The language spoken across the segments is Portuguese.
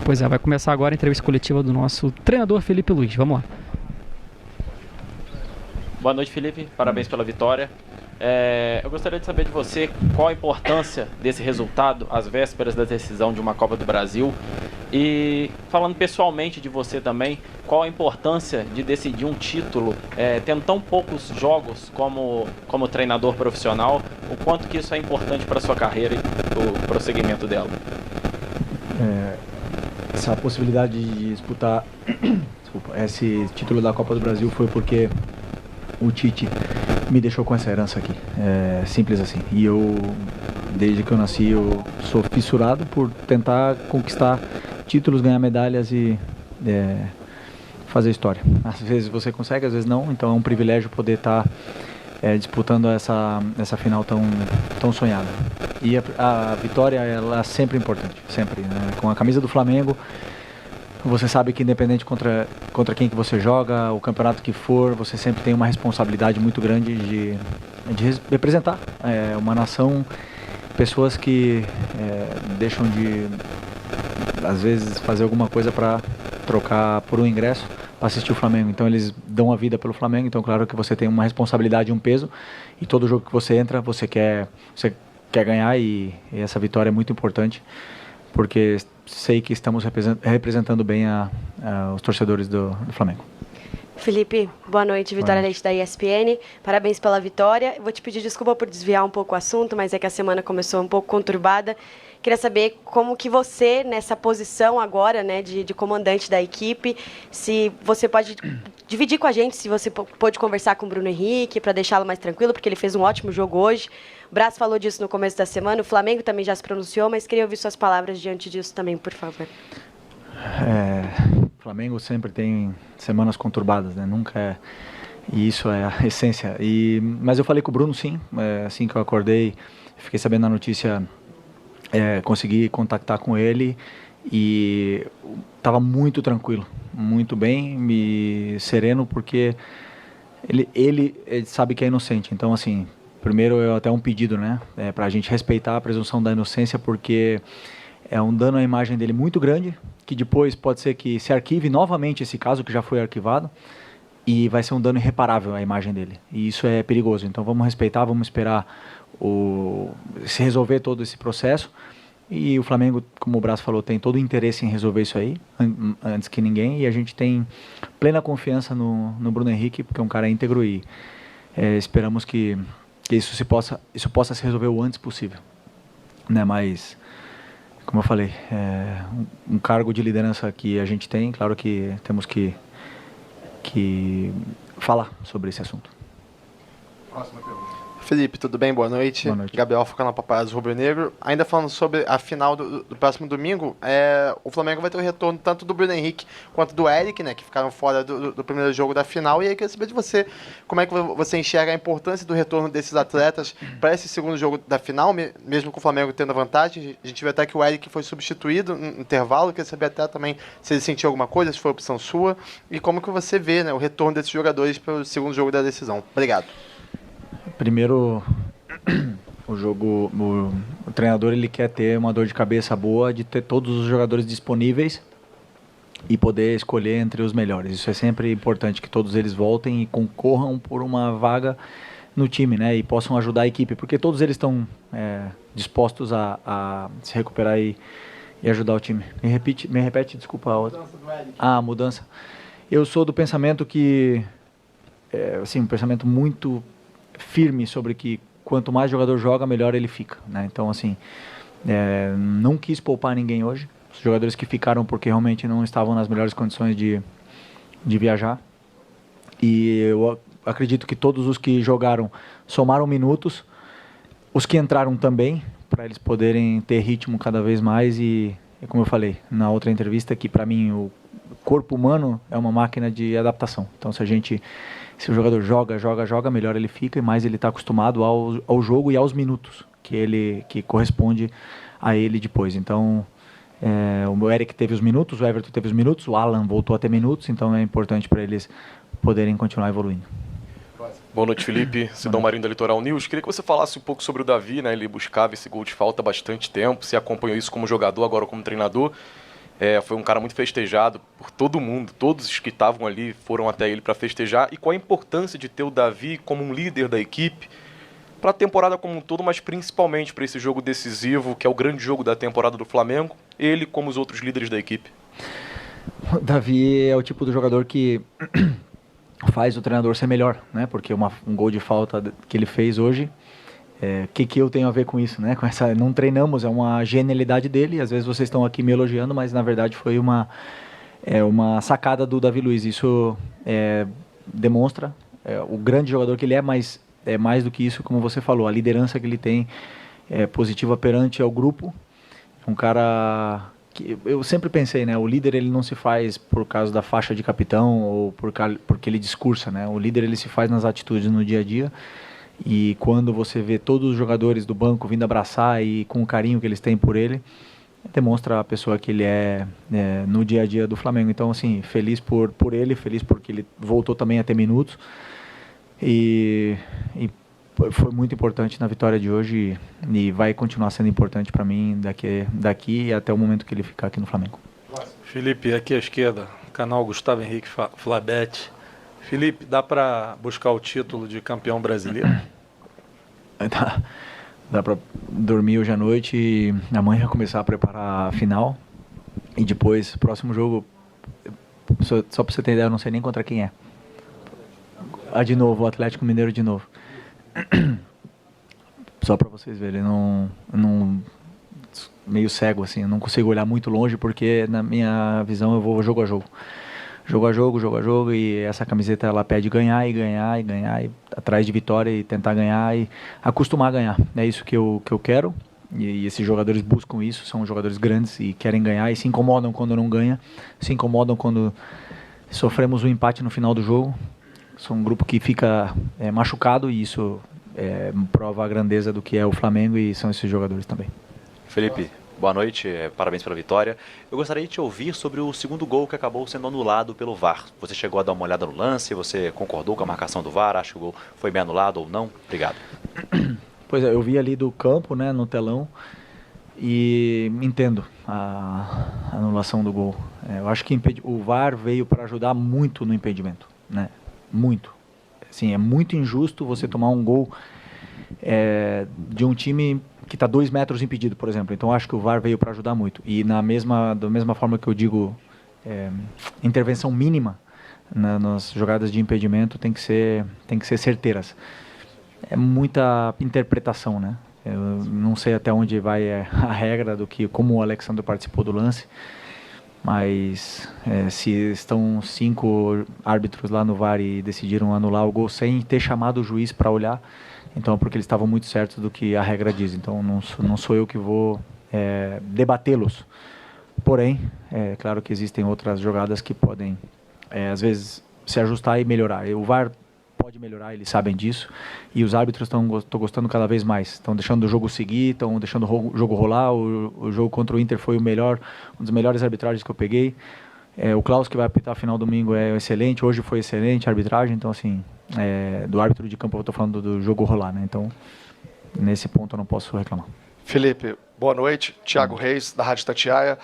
Pois é, vai começar agora a entrevista coletiva do nosso treinador Felipe Luiz. Vamos lá. Boa noite, Felipe. Parabéns pela vitória. Eu gostaria de saber de você qual a importância desse resultado às vésperas da decisão de uma Copa do Brasil. E falando pessoalmente de você também, qual a importância de decidir um título tendo tão poucos jogos como treinador profissional, o quanto que isso é importante para a sua carreira e para o prosseguimento dela? Essa possibilidade de disputar esse título da Copa do Brasil foi porque o Tite me deixou com essa herança aqui, simples assim. E eu, desde que eu nasci, eu sou fissurado por tentar conquistar títulos, ganhar medalhas e fazer história. Às vezes você consegue, às vezes não, então é um privilégio poder estar disputando essa final tão sonhada. E a vitória, ela é sempre importante, sempre, né? Com a camisa do Flamengo, você sabe que independente contra quem que você joga, o campeonato que for, você sempre tem uma responsabilidade muito grande de representar uma nação, pessoas que deixam de, às vezes, fazer alguma coisa para trocar por um ingresso para assistir o Flamengo. Então eles dão a vida pelo Flamengo, então claro que você tem uma responsabilidade e um peso, e todo jogo que você entra, você quer ganhar, e essa vitória é muito importante, porque sei que estamos representando bem os torcedores do Flamengo. Felipe, boa noite. Vitória Leite da ESPN. Parabéns pela vitória. Vou te pedir desculpa por desviar um pouco o assunto, mas é que a semana começou um pouco conturbada. Queria saber como que você, nessa posição agora, né, de comandante da equipe, se você pode dividir com a gente, se você pôde conversar com o Bruno Henrique para deixá-lo mais tranquilo, porque ele fez um ótimo jogo hoje. O Braz falou disso no começo da semana, o Flamengo também já se pronunciou, mas queria ouvir suas palavras diante disso também, por favor. O Flamengo sempre tem semanas conturbadas, né? Nunca é... E isso é a essência. Mas eu falei com o Bruno, sim. Assim que eu acordei, fiquei sabendo da notícia, consegui contactar com ele e estava muito tranquilo, muito bem, sereno, porque ele sabe que é inocente. Então, assim, primeiro até um pedido, né? Para a gente respeitar a presunção da inocência, porque é um dano à imagem dele muito grande, que depois pode ser que se arquive novamente esse caso, que já foi arquivado, e vai ser um dano irreparável à imagem dele. E isso é perigoso. Então vamos respeitar, vamos esperar se resolver todo esse processo. E o Flamengo, como o Braz falou, tem todo o interesse em resolver isso aí, antes que ninguém. E a gente tem plena confiança no Bruno Henrique, porque é um cara íntegro, e esperamos que isso possa se resolver o antes possível, né? Mas, como eu falei, um cargo de liderança que a gente tem, claro que temos que falar sobre esse assunto. Próxima pergunta. Felipe, tudo bem? Boa noite. Boa noite. Gabriel Focando Paparazzo Rubro Negro. Ainda falando sobre a final do próximo domingo, o Flamengo vai ter o retorno tanto do Bruno Henrique quanto do Eric, né, que ficaram fora do primeiro jogo da final. E aí eu queria saber de você, como é que você enxerga a importância do retorno desses atletas para esse segundo jogo da final, mesmo com o Flamengo tendo a vantagem. A gente viu até que o Eric foi substituído no intervalo. Eu queria saber até também se ele sentiu alguma coisa, se foi opção sua, e como que você vê, né, o retorno desses jogadores para o segundo jogo da decisão. Obrigado. Primeiro, o treinador, ele quer ter uma dor de cabeça boa de ter todos os jogadores disponíveis e poder escolher entre os melhores. Isso é sempre importante, que todos eles voltem e concorram por uma vaga no time, né? E possam ajudar a equipe, porque todos eles estão dispostos a se recuperar e ajudar o time. Me repete, desculpa a outra. Mudança do Eric. A mudança. Eu sou do pensamento que, assim, um pensamento muito firme sobre que quanto mais jogador joga, melhor ele fica, né? Então, assim, não quis poupar ninguém hoje. Os jogadores que ficaram porque realmente não estavam nas melhores condições de viajar. E eu acredito que todos os que jogaram somaram minutos. Os que entraram também, para eles poderem ter ritmo cada vez mais. E como eu falei na outra entrevista, que para mim o corpo humano é uma máquina de adaptação. Então, se o jogador joga, melhor ele fica, e mais ele está acostumado ao jogo e aos minutos que corresponde a ele depois. Então, o Eric teve os minutos, o Everton teve os minutos, o Alan voltou a ter minutos, então é importante para eles poderem continuar evoluindo. Boa noite, Felipe. Sidão Marinho da Litoral News. Queria que você falasse um pouco sobre o Davi, né? Ele buscava esse gol de falta há bastante tempo, você acompanhou isso como jogador, agora como treinador. Foi um cara muito festejado por todo mundo, todos os que estavam ali foram até ele para festejar. E qual a importância de ter o Davi como um líder da equipe para a temporada como um todo, mas principalmente para esse jogo decisivo, que é o grande jogo da temporada do Flamengo, ele como os outros líderes da equipe? O Davi é o tipo do jogador que faz o treinador ser melhor, né? Porque um gol de falta que ele fez hoje, que eu tenho a ver com isso, né? Não treinamos, é uma genialidade dele. Às vezes vocês estão aqui me elogiando, mas na verdade foi uma sacada do Davi Luiz. Isso demonstra o grande jogador que ele é, mas é mais do que isso, como você falou, a liderança que ele tem positiva perante ao grupo. Um cara que eu sempre pensei, né? O líder ele não se faz por causa da faixa de capitão ou porque ele discursa, né? O líder ele se faz nas atitudes no dia a dia. E quando você vê todos os jogadores do banco vindo abraçar e com o carinho que eles têm por ele, demonstra a pessoa que ele é no dia a dia do Flamengo. Então, assim, feliz por ele, feliz porque ele voltou também a ter minutos. E foi muito importante na vitória de hoje e vai continuar sendo importante para mim daqui até o momento que ele ficar aqui no Flamengo. Felipe, aqui à esquerda, canal Gustavo Henrique Flabete. Felipe, dá para buscar o título de campeão brasileiro? Dá para dormir hoje à noite e amanhã começar a preparar a final. E depois, próximo jogo, só para você ter ideia, eu não sei nem contra quem é. De novo, o Atlético Mineiro de novo. Só para vocês verem, meio cego assim, eu não consigo olhar muito longe porque na minha visão eu vou jogo a jogo. Jogo a jogo, e essa camiseta ela pede ganhar, e atrás de vitória e tentar ganhar e acostumar a ganhar. É isso que eu quero, e esses jogadores buscam isso, são jogadores grandes e querem ganhar e se incomodam quando não ganha, se incomodam quando sofremos um empate no final do jogo. São um grupo que fica machucado e isso prova a grandeza do que é o Flamengo e são esses jogadores também. Felipe, boa noite, parabéns pela vitória. Eu gostaria de te ouvir sobre o segundo gol que acabou sendo anulado pelo VAR. Você chegou a dar uma olhada no lance, você concordou com a marcação do VAR, acha que o gol foi bem anulado ou não? Obrigado. Pois é, eu vi ali do campo, né, no telão, e entendo a anulação do gol. Eu acho que o VAR veio para ajudar muito no impedimento, né? Muito. Assim, é muito injusto você tomar um gol de um time que está 2 metros impedido, por exemplo. Então acho que o VAR veio para ajudar muito. E da mesma forma que eu digo, intervenção mínima nas jogadas de impedimento tem que ser certeiras. É muita interpretação, né? Eu não sei até onde vai a regra como o Alexandre participou do lance, mas se estão 5 árbitros lá no VAR e decidiram anular o gol sem ter chamado o juiz para olhar, então é porque eles estavam muito certos do que a regra diz. Então não sou eu que vou debatê-los. Porém, é claro que existem outras jogadas que podem, às vezes, se ajustar e melhorar. O VAR pode melhorar, eles sabem disso, e os árbitros estão gostando cada vez mais. Estão deixando o jogo seguir, estão deixando o jogo rolar. O jogo contra o Inter foi um dos melhores arbitragens que eu peguei. O Klaus, que vai apitar a final domingo, é excelente. Hoje foi excelente a arbitragem. Então, assim, do árbitro de campo eu estou falando do jogo rolar, né? Então, nesse ponto eu não posso reclamar. Felipe, boa noite. Thiago Reis, da Rádio Tatiaia.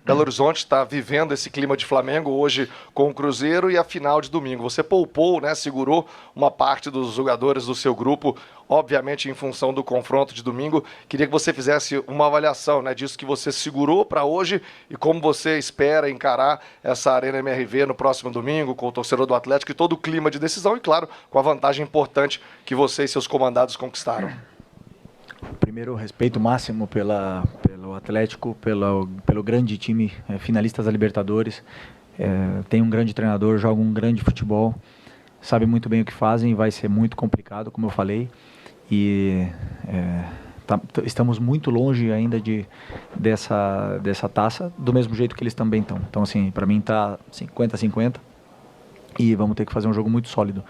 Belo Horizonte está vivendo esse clima de Flamengo hoje com o Cruzeiro e a final de domingo. Você poupou, né, segurou uma parte dos jogadores do seu grupo, obviamente em função do confronto de domingo. Queria que você fizesse uma avaliação, né, disso que você segurou para hoje e como você espera encarar essa Arena MRV no próximo domingo com o torcedor do Atlético e todo o clima de decisão e, claro, com a vantagem importante que você e seus comandados conquistaram. Primeiro, respeito máximo pelo Atlético, pelo grande time, finalistas da Libertadores. Tem um grande treinador, joga um grande futebol, sabe muito bem o que fazem, vai ser muito complicado, como eu falei. E estamos muito longe ainda dessa taça, do mesmo jeito que eles também estão. Então, assim, para mim está 50-50 e vamos ter que fazer um jogo muito sólido.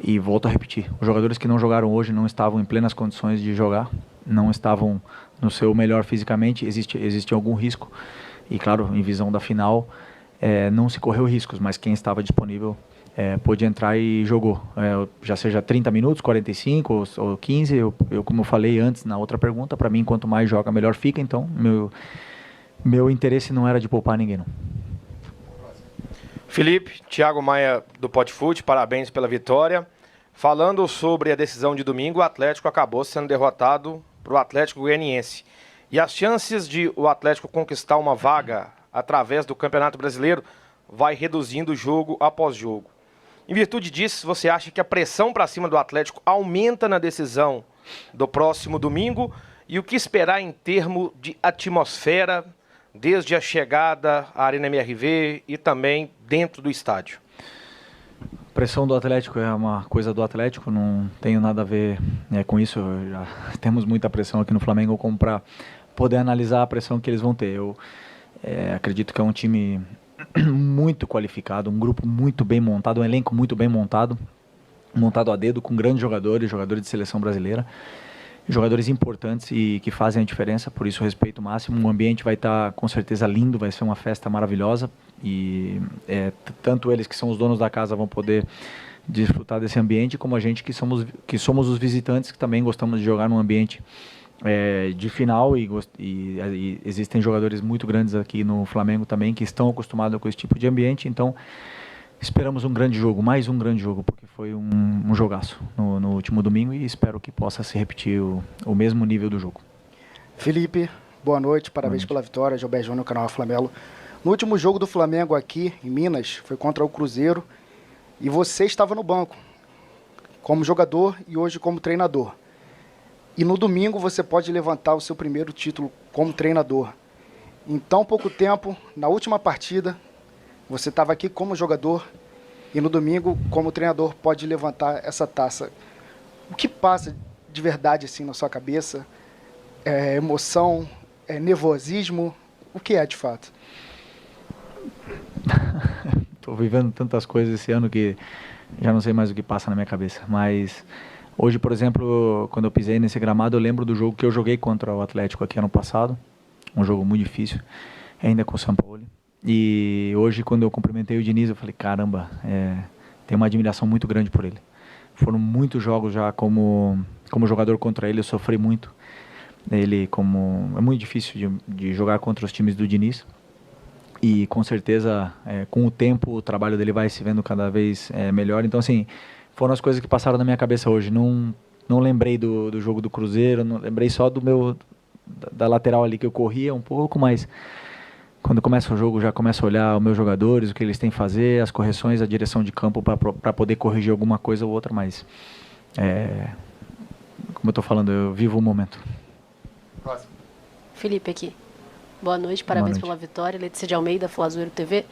E volto a repetir, os jogadores que não jogaram hoje não estavam em plenas condições de jogar, não estavam no seu melhor fisicamente, existe algum risco. E claro, em visão da final, não se correu riscos, mas quem estava disponível pôde entrar e jogou. Já seja 30 minutos, 45 ou 15, como eu falei antes na outra pergunta, para mim quanto mais joga melhor fica, então Meu interesse não era de poupar ninguém, não. Felipe, Thiago Maia do Podfoot, parabéns pela vitória. Falando sobre a decisão de domingo, o Atlético acabou sendo derrotado para o Atlético Goianiense. E as chances de o Atlético conquistar uma vaga através do Campeonato Brasileiro vai reduzindo jogo após jogo. Em virtude disso, você acha que a pressão para cima do Atlético aumenta na decisão do próximo domingo? E o que esperar em termos de atmosfera, desde a chegada à Arena MRV e também dentro do estádio? Pressão do Atlético é uma coisa do Atlético, não tenho nada a ver com isso. Já temos muita pressão aqui no Flamengo como para poder analisar a pressão que eles vão ter. Eu acredito que é um time muito qualificado, um grupo muito bem montado, um elenco muito bem montado a dedo, com grandes jogadores de seleção brasileira, jogadores importantes e que fazem a diferença, por isso respeito máximo. O ambiente vai estar com certeza lindo, vai ser uma festa maravilhosa e tanto eles que são os donos da casa vão poder desfrutar desse ambiente, como a gente que somos os visitantes, que também gostamos de jogar num ambiente de final e existem jogadores muito grandes aqui no Flamengo também que estão acostumados com esse tipo de ambiente, então esperamos um grande jogo, mais um grande jogo, porque foi um jogaço no último domingo e espero que possa se repetir o mesmo nível do jogo. Felipe, boa noite, parabéns pela vitória, Gilberto Júnior, canal Flamelo. No último jogo do Flamengo aqui em Minas, foi contra o Cruzeiro e você estava no banco como jogador e hoje como treinador. E no domingo você pode levantar o seu primeiro título como treinador. Em tão pouco tempo, na última partida, você estava aqui como jogador e no domingo, como treinador, pode levantar essa taça. O que passa de verdade assim na sua cabeça? É emoção? É nervosismo? O que é de fato? Estou vivendo tantas coisas esse ano que já não sei mais o que passa na minha cabeça. Mas hoje, por exemplo, quando eu pisei nesse gramado, eu lembro do jogo que eu joguei contra o Atlético aqui ano passado. Um jogo muito difícil, ainda com o Sampaoli. E hoje, quando eu cumprimentei o Diniz, eu falei, caramba, tenho uma admiração muito grande por ele. Foram muitos jogos já como jogador contra ele, eu sofri muito. É muito difícil de jogar contra os times do Diniz. E com certeza, com o tempo, o trabalho dele vai se vendo cada vez melhor. Então, assim, foram as coisas que passaram na minha cabeça hoje. Não lembrei do jogo do Cruzeiro, não lembrei só da lateral ali que eu corria um pouco, mas quando começa o jogo já começo a olhar os meus jogadores, o que eles têm que fazer, as correções, a direção de campo para poder corrigir alguma coisa ou outra, mas como eu estou falando, eu vivo o momento. Próximo. Felipe aqui. Boa noite, parabéns pela vitória. Letícia de Almeida, Flazoeiro TV.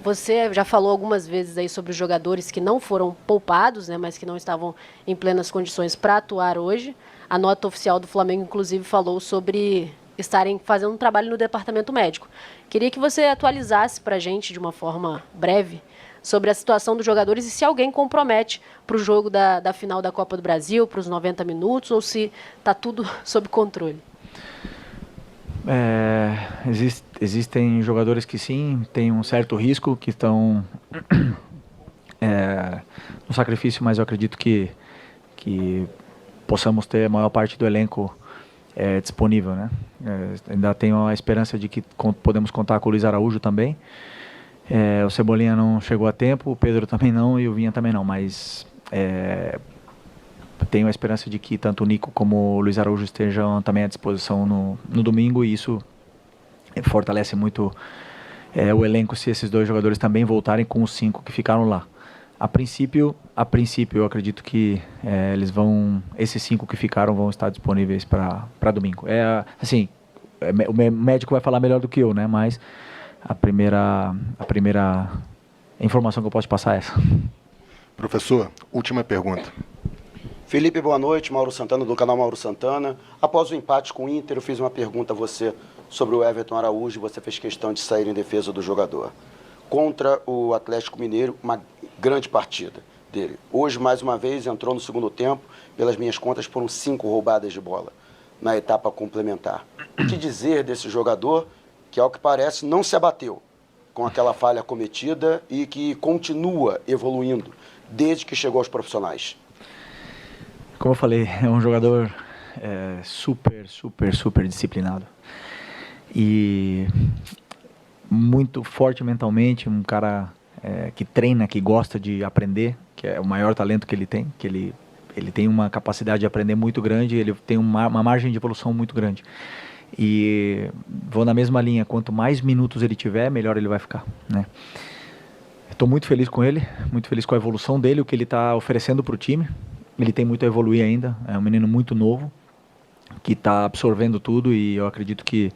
Você já falou algumas vezes aí sobre os jogadores que não foram poupados, né, mas que não estavam em plenas condições para atuar hoje. A nota oficial do Flamengo, inclusive, falou sobre estarem fazendo um trabalho no departamento médico. Queria que você atualizasse para a gente, de uma forma breve, sobre a situação dos jogadores e se alguém compromete para o jogo da final da Copa do Brasil, para os 90 minutos, ou se está tudo sob controle. Existem jogadores que sim, tem um certo risco, que estão no sacrifício, mas eu acredito que possamos ter a maior parte do elenco disponível, né? Ainda tenho a esperança de que podemos contar com o Luiz Araújo também. O Cebolinha não chegou a tempo, o Pedro também não e o Vinha também não, mas tenho a esperança de que tanto o Nico como o Luiz Araújo estejam também à disposição no domingo e isso fortalece muito o elenco se esses dois jogadores também voltarem com os 5 que ficaram lá. A princípio eu acredito que esses 5 que ficaram vão estar disponíveis para domingo. O médico vai falar melhor do que eu, né? Mas a primeira informação que eu posso passar é essa. Professor, última pergunta. Felipe, boa noite. Mauro Santana, do canal Mauro Santana. Após o empate com o Inter, eu fiz uma pergunta a você sobre o Everton Araújo e você fez questão de sair em defesa do jogador. Contra o Atlético Mineiro, uma grande partida dele. Hoje, mais uma vez, entrou no segundo tempo. Pelas minhas contas, foram 5 roubadas de bola na etapa complementar. O que dizer desse jogador que, ao que parece, não se abateu com aquela falha cometida e que continua evoluindo desde que chegou aos profissionais? Como eu falei, é um jogador super disciplinado. e muito forte mentalmente, um cara que treina, que gosta de aprender, que é o maior talento que ele tem, que ele tem uma capacidade de aprender muito grande, ele tem uma margem de evolução muito grande. E vou na mesma linha, quanto mais minutos ele tiver, melhor ele vai ficar, né? Estou muito feliz com ele, muito feliz com a evolução dele, o que ele está oferecendo para o time. Ele tem muito a evoluir ainda, é um menino muito novo, que está absorvendo tudo, e eu acredito que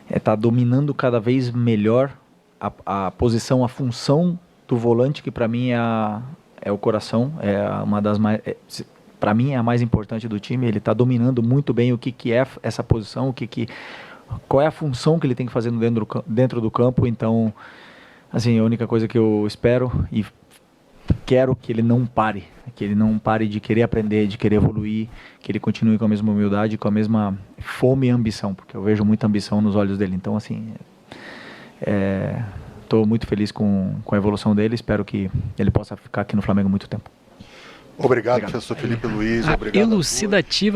está dominando cada vez melhor a posição, a função do volante, que para mim é o coração, é uma das mais... para mim é a mais importante do time. Ele está dominando muito bem o que é essa posição, qual é a função que ele tem que fazer dentro do campo. Então, assim, a única coisa que eu espero e quero que ele não pare de querer aprender, de querer evoluir, que ele continue com a mesma humildade, com a mesma fome e ambição, porque eu vejo muita ambição nos olhos dele. Então, assim, estou muito feliz com a evolução dele, espero que ele possa ficar aqui no Flamengo muito tempo. Obrigado, professor Felipe Luiz. Obrigado. Elucidativa